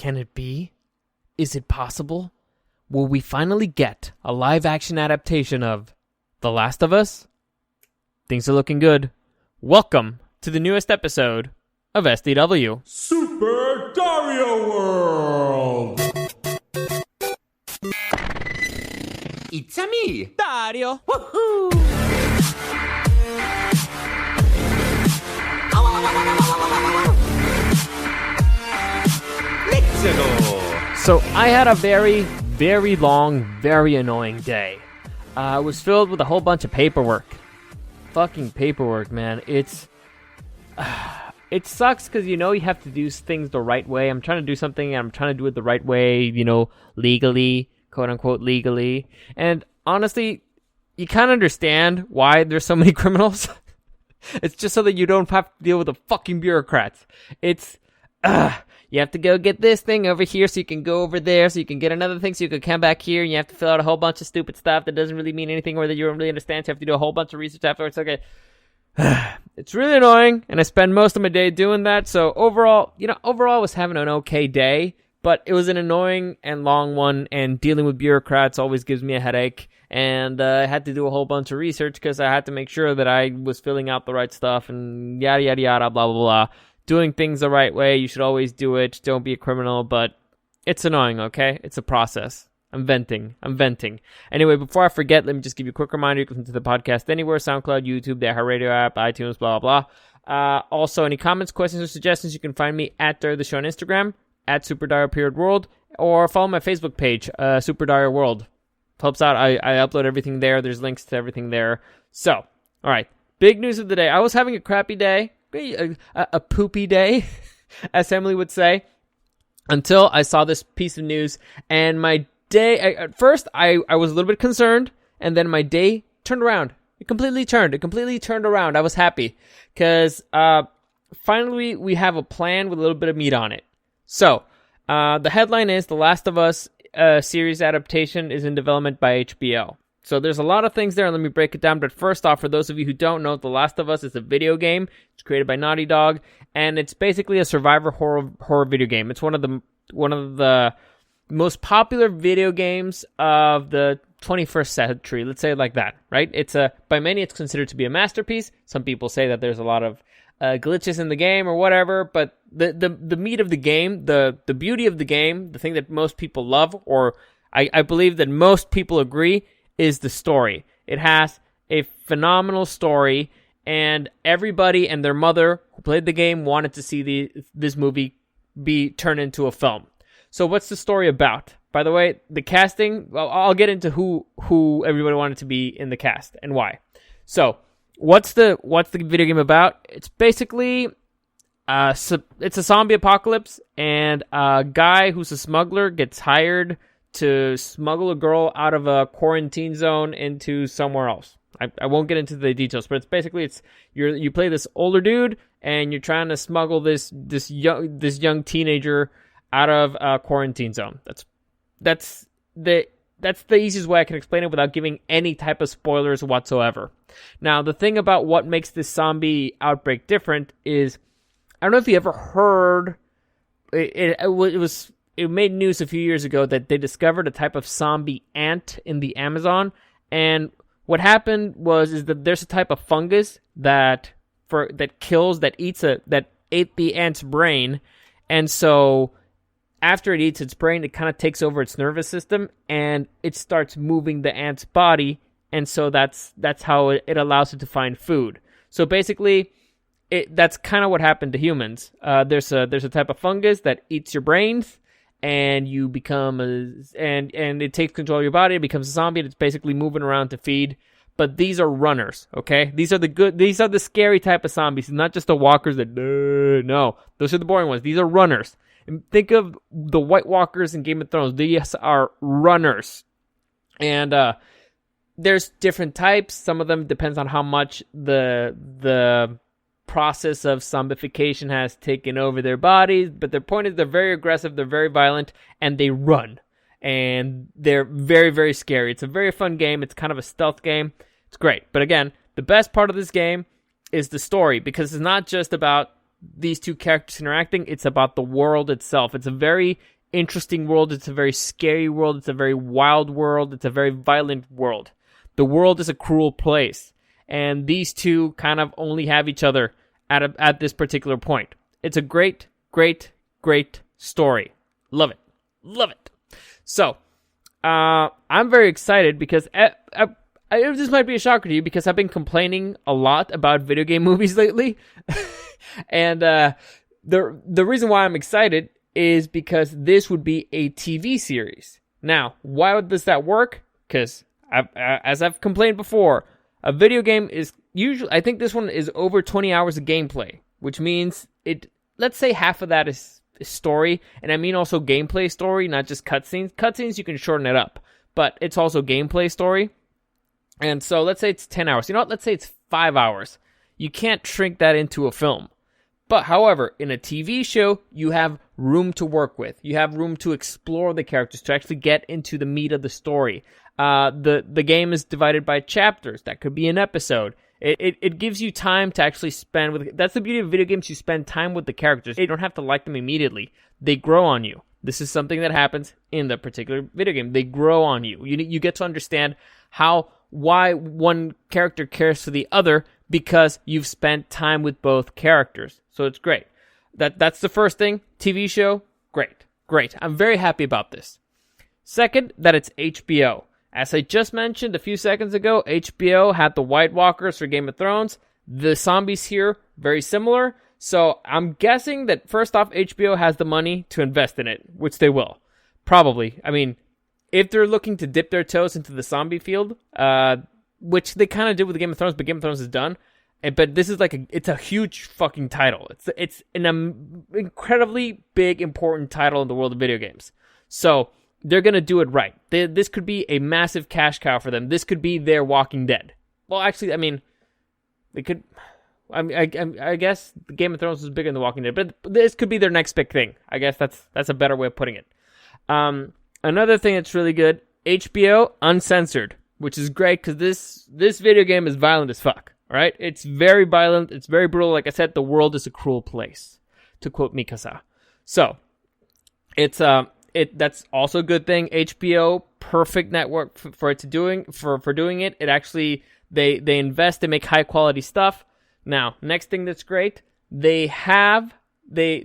Can it be? Is it possible? Will we finally get a live-action adaptation of The Last of Us? Things are looking good. Welcome to the newest episode of SDW. Super Dario World! It's a me, Dario! Woohoo! Let's go! So I had a very, very long, very annoying day. It was filled with a whole bunch of paperwork. Fucking paperwork, man. It sucks because, you have to do things the right way. I'm trying to do something, and I'm trying to do it the right way, legally, quote-unquote legally. And honestly, you kind of understand why there's so many criminals. It's just so that you don't have to deal with the fucking bureaucrats. You have to go get this thing over here so you can go over there so you can get another thing so you can come back here and you have to fill out a whole bunch of stupid stuff that doesn't really mean anything or that you don't really understand. So you have to do a whole bunch of research afterwards. Okay. It's really annoying and I spend most of my day doing that. So overall I was having an okay day, but it was an annoying and long one, and dealing with bureaucrats always gives me a headache. And I had to do a whole bunch of research because I had to make sure that I was filling out the right stuff and yada, yada, yada, blah, blah, blah. Doing things the right way, you should always do it. Don't be a criminal, but it's annoying, okay? It's a process. I'm venting. Anyway, before I forget, let me just give you a quick reminder. You can listen to the podcast anywhere: SoundCloud, YouTube, the iHeartRadio app, iTunes, blah, blah, blah. Also, any comments, questions, or suggestions, you can find me at Dario the Show on Instagram, at SuperDario_World, or follow my Facebook page, Super Dario World. Helps out. I upload everything there. There's links to everything there. So, all right. Big news of the day. I was having a crappy day. A poopy day, as Emily would say, until I saw this piece of news. And my day, at first, I was a little bit concerned, and then my day turned around. It completely turned around. I was happy, because finally we have a plan with a little bit of meat on it. So, the headline is, The Last of Us series adaptation is in development by HBO. So there's a lot of things there, and let me break it down. But first off, for those of you who don't know, The Last of Us is a video game. It's created by Naughty Dog, and it's basically a survivor horror video game. It's one of the most popular video games of the 21st century. Let's say it like that, right? By many, it's considered to be a masterpiece. Some people say that there's a lot of glitches in the game or whatever, but the meat of the game, the beauty of the game, the thing that most people love, or I believe that most people agree, is the story. It has a phenomenal story, and everybody and their mother who played the game wanted to see this movie be turned into a film. So what's the story about? By the way, the casting, well, I'll get into who everybody wanted to be in the cast and why. So what's the video game about? It's basically it's a zombie apocalypse, and a guy who's a smuggler gets hired to smuggle a girl out of a quarantine zone into somewhere else. I won't get into the details, but you play this older dude, and you're trying to smuggle this young teenager out of a quarantine zone. That's the easiest way I can explain it without giving any type of spoilers whatsoever. Now, the thing about what makes this zombie outbreak different is, I don't know if you ever heard, it made news a few years ago that they discovered a type of zombie ant in the Amazon, and what happened is that there's a type of fungus that ate the ant's brain, and so after it eats its brain, it kind of takes over its nervous system, and it starts moving the ant's body, and so that's how it allows it to find food. So basically, that's kind of what happened to humans. There's a type of fungus that eats your brains, and you become and it takes control of your body. It becomes a zombie, and it's basically moving around to feed. But these are runners, okay? These are the scary type of zombies, not just the walkers that no. Those are the boring ones. These are runners. And think of the White Walkers in Game of Thrones. These are runners. And there's different types. Some of them depends on how much the process of zombification has taken over their bodies, but their point is they're very aggressive, they're very violent, and they run. And they're very, very scary. It's a very fun game. It's kind of a stealth game. It's great. But again, the best part of this game is the story, because it's not just about these two characters interacting, it's about the world itself. It's a very interesting world. It's a very scary world. It's a very wild world. It's a very violent world. The world is a cruel place. And these two kind of only have each other at this particular point. It's a great, great, great story. Love it. Love it. So, I'm very excited because this might be a shocker to you because I've been complaining a lot about video game movies lately. And the reason why I'm excited is because this would be a TV series. Now, why does that work? Because as I've complained before, a video game is usually, I think this one is over 20 hours of gameplay, which means let's say half of that is story, and I mean also gameplay story, not just cutscenes. Cutscenes, you can shorten it up, but it's also gameplay story. And so let's say it's 10 hours. You know what? Let's say it's 5 hours. You can't shrink that into a film. But however, in a TV show, you have room to work with. You have room to explore the characters, to actually get into the meat of the story. The game is divided by chapters. That could be an episode. It gives you time to actually spend with. That's the beauty of video games. You spend time with the characters. You don't have to like them immediately. They grow on you. This is something that happens in the particular video game. They grow on you. You get to understand why one character cares for the other because you've spent time with both characters. So it's great. That's the first thing. TV show, great. I'm very happy about this. Second, that it's HBO. As I just mentioned a few seconds ago, HBO had the White Walkers for Game of Thrones. The zombies here, very similar. So I'm guessing that first off, HBO has the money to invest in it, which they will. Probably. I mean, if they're looking to dip their toes into the zombie field, which they kind of did with Game of Thrones, but Game of Thrones is done. But this is it's a huge fucking title. It's an incredibly big, important title in the world of video games. So they're going to do it right. This could be a massive cash cow for them. This could be their Walking Dead. Well, actually, I mean, they could. I guess Game of Thrones is bigger than The Walking Dead, but this could be their next big thing. I guess that's a better way of putting it. Another thing that's really good, HBO uncensored, which is great because this video game is violent as fuck. All right, it's very violent. It's very brutal. Like I said, the world is a cruel place, to quote Mikasa. So it's that's also a good thing. HBO, perfect network for doing it. It actually they invest, they make high quality stuff. Now, next thing that's great, they hired the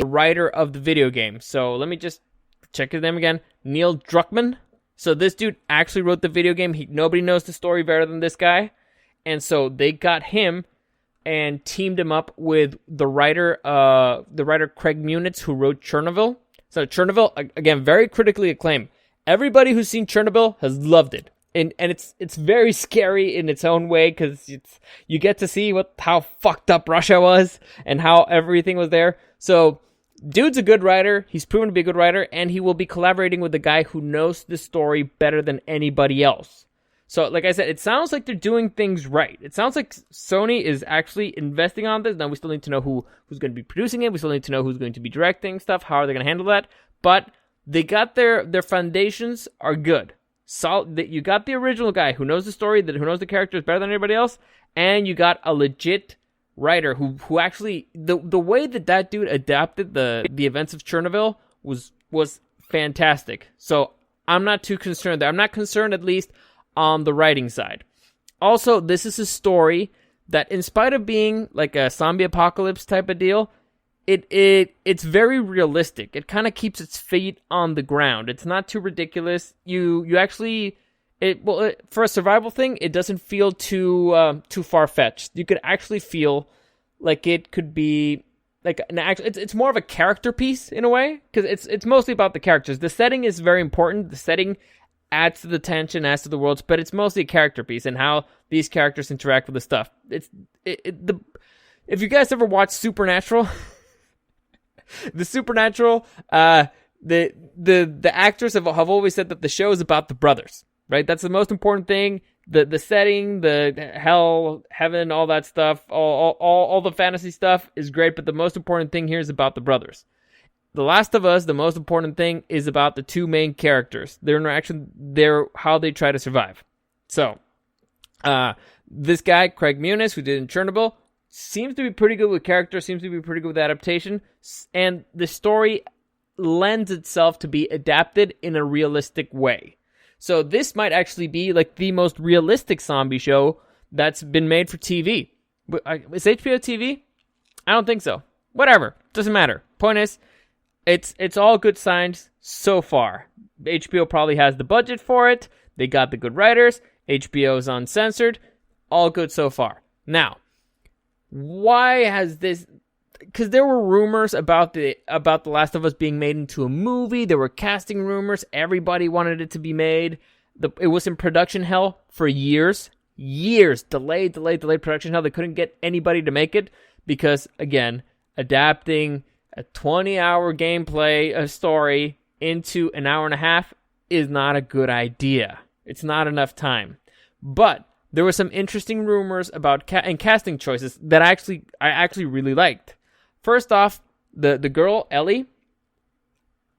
writer of the video game. So let me just check his name again. Neil Druckmann. So this dude actually wrote the video game. Nobody knows the story better than this guy. And so they got him and teamed him up with the writer Craig Munitz, who wrote Chernobyl. So Chernobyl, again, very critically acclaimed. Everybody who's seen Chernobyl has loved it. And it's very scary in its own way because you get to see how fucked up Russia was and how everything was there. So dude's a good writer. He's proven to be a good writer, and he will be collaborating with a guy who knows the story better than anybody else. So, like I said, it sounds like they're doing things right. It sounds like Sony is actually investing on this. Now, we still need to know who's going to be producing it. We still need to know who's going to be directing stuff. How are they going to handle that? But they got their foundations are good. So you got the original guy who knows the story, who knows the characters better than anybody else, and you got a legit writer who actually the way that dude adapted the events of Chernobyl was fantastic. So I'm not too concerned there. I'm not concerned, at least on the writing side. Also, this is a story that, in spite of being like a zombie apocalypse type of deal, it's very realistic. It kind of keeps its feet on the ground. It's not too ridiculous. You actually for a survival thing, it doesn't feel too far-fetched. You could actually feel like it could be like it's more of a character piece in a way, because it's mostly about the characters. The setting is very important. The setting adds to the tension, adds to the worlds, but it's mostly a character piece and how these characters interact with the stuff. If you guys ever watched Supernatural, the Supernatural, the actors have always said that the show is about the brothers, right? That's the most important thing. The setting, the hell, heaven, all that stuff, all the fantasy stuff is great, but the most important thing here is about the brothers. The Last of Us, the most important thing is about the two main characters. Their interaction, how they try to survive. So, this guy, Craig Muniz, who did in Chernobyl, seems to be pretty good with character, seems to be pretty good with adaptation, and the story lends itself to be adapted in a realistic way. So this might actually be like the most realistic zombie show that's been made for TV. Is HBO TV? I don't think so. Whatever. Doesn't matter. Point is, it's all good signs so far. HBO probably has the budget for it. They got the good writers. HBO's uncensored. All good so far. Now, why has this... Because there were rumors about the Last of Us being made into a movie. There were casting rumors. Everybody wanted it to be made. It was in production hell for years. Delayed production hell. They couldn't get anybody to make it because, again, adapting a 20-hour gameplay story into an hour and a half is not a good idea. It's not enough time. But there were some interesting rumors about casting choices that I actually really liked. First off, the girl, Ellie,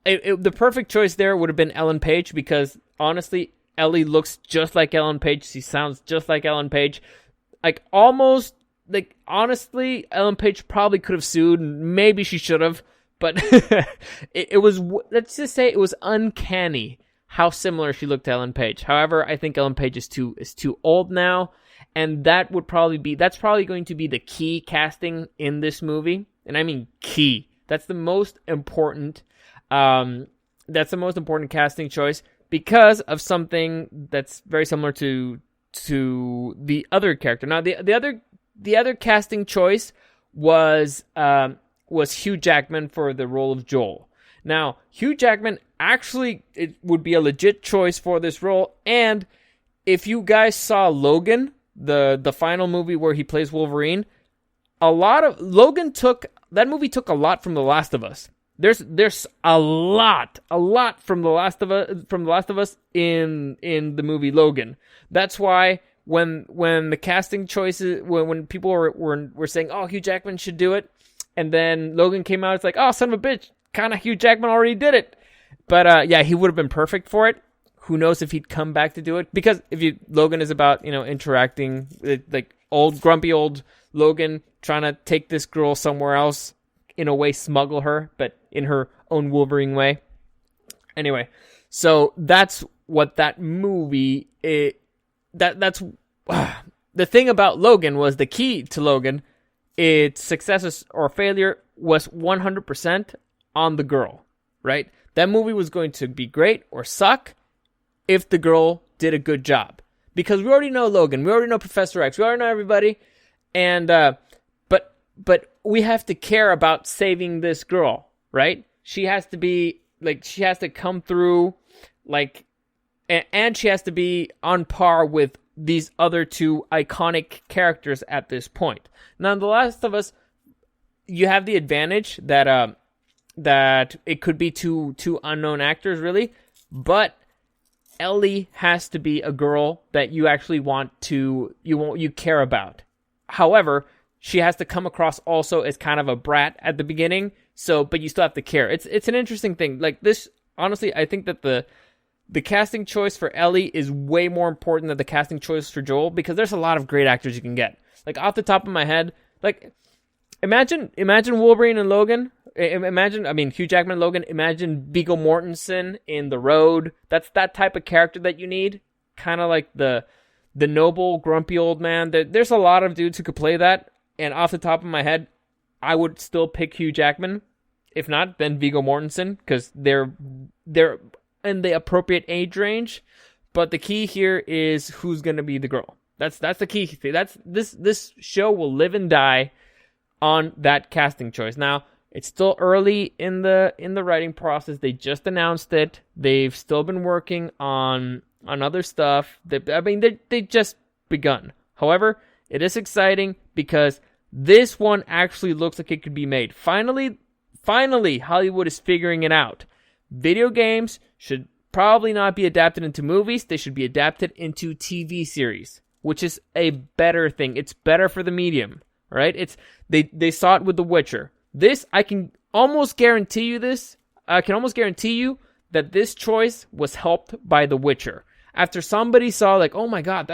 the perfect choice there would have been Ellen Page because, honestly, Ellie looks just like Ellen Page. She sounds just like Ellen Page. Honestly, Ellen Page probably could have sued. Maybe she should have. But it was, let's just say it was uncanny how similar she looked to Ellen Page. However, I think Ellen Page is too old now. And that's probably going to be the key casting in this movie. And I mean key. That's the most important. That's the most important casting choice because of something that's very similar to the other character. Now, the other casting choice was Hugh Jackman for the role of Joel. Now, Hugh Jackman actually it would be a legit choice for this role. And if you guys saw Logan, the final movie where he plays Wolverine, that movie took a lot from The Last of Us. There's a lot from The Last of Us in the movie Logan. That's why when the casting choices, when people were saying, oh, Hugh Jackman should do it, and then Logan came out, it's like, oh, son of a bitch, kind of Hugh Jackman already did it. But yeah, he would have been perfect for it. Who knows if he'd come back to do it? Because Logan is about, interacting with, like, grumpy old Logan trying to take this girl somewhere else, in a way smuggle her, but in her own Wolverine way. Anyway, so that's what that movie that's the thing about Logan was the key to Logan. Its success or failure was 100% on the girl, right? That movie was going to be great or suck if the girl did a good job. Because we already know Logan, we already know Professor X, we already know everybody, and but we have to care about saving this girl, right? She has to be she has to come through, and she has to be on par with these other two iconic characters at this point. Now, in The Last of Us, you have the advantage that it could be two unknown actors, really, but Ellie has to be a girl that you actually you care about. However, she has to come across also as kind of a brat at the beginning, but you still have to care. It's an interesting thing. Like this, honestly, I think that the casting choice for Ellie is way more important than the casting choice for Joel, because there's a lot of great actors you can get. Like, off the top of my head, like, imagine Wolverine and Logan. Hugh Jackman and Logan. Imagine Viggo Mortensen in The Road. That's that type of character that you need. Kind of like the noble, grumpy old man. There's a lot of dudes who could play that. And off the top of my head, I would still pick Hugh Jackman. If not, then Viggo Mortensen, because they're in the appropriate age range. But the key here is who's going to be the girl. That's the key thing. This show will live and die on that casting choice. Now, it's still early in the writing process. They just announced it. They've still been working on other stuff. They just begun. However, it is exciting because this one actually looks like it could be made. Finally, Hollywood is figuring it out. Video games should probably not be adapted into movies. They should be adapted into TV series, which is a better thing. It's better for the medium, right? They saw it with The Witcher. This, I can almost guarantee you that this choice was helped by The Witcher. After somebody saw, like, oh my god,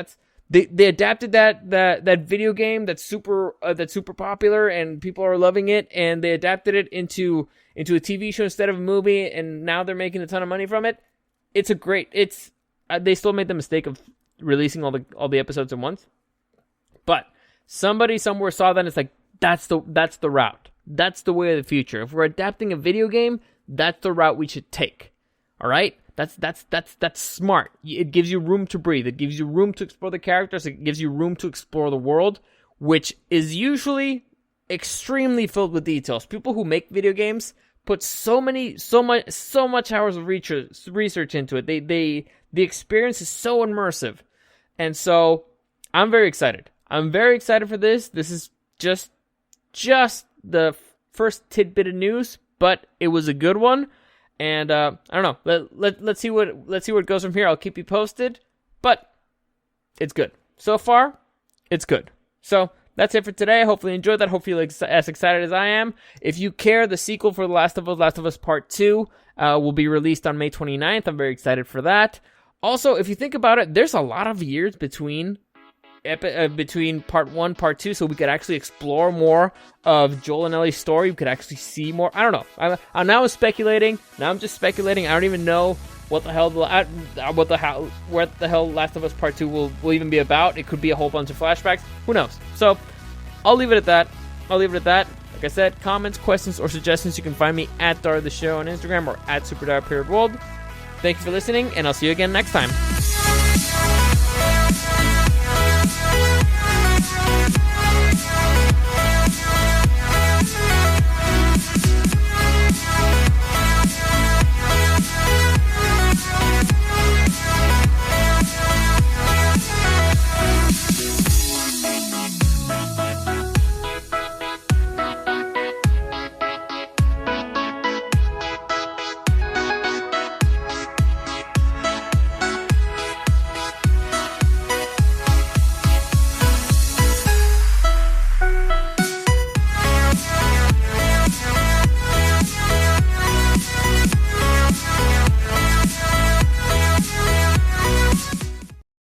They adapted that video game that's super popular and people are loving it, and they adapted it into a TV show instead of a movie, and now they're making a ton of money from it. They still made the mistake of releasing all the episodes at once, but somebody somewhere saw that and it's like, that's the route. That's the way of the future. If we're adapting a video game, that's the route we should take. All right? That's smart. It gives you room to breathe. It gives you room to explore the characters. It gives you room to explore the world, which is usually extremely filled with details. People who make video games put so much hours of research into it. The experience is so immersive. And so I'm very excited. I'm very excited for this. This is just the first tidbit of news, but it was a good one. And I don't know. Let's see what goes from here. I'll keep you posted, but it's good so far. It's good. So that's it for today. Hopefully you enjoyed that. Hopefully you're as excited as I am. If you care, the sequel for The Last of Us Part 2 will be released on May 29th. I'm very excited for that. Also, if you think about it, there's a lot of years between part 1, part 2, so we could actually explore more of Joel and Ellie's story. We could actually see more. I don't know. I'm now speculating. Now I'm just speculating. I don't even know what the hell Last of Us Part 2 will even be about. It could be a whole bunch of flashbacks. Who knows? So I'll leave it at that. Like I said, comments, questions, or suggestions, you can find me at Dario the Show on Instagram or at SuperDario_World. Thank you for listening, and I'll see you again next time.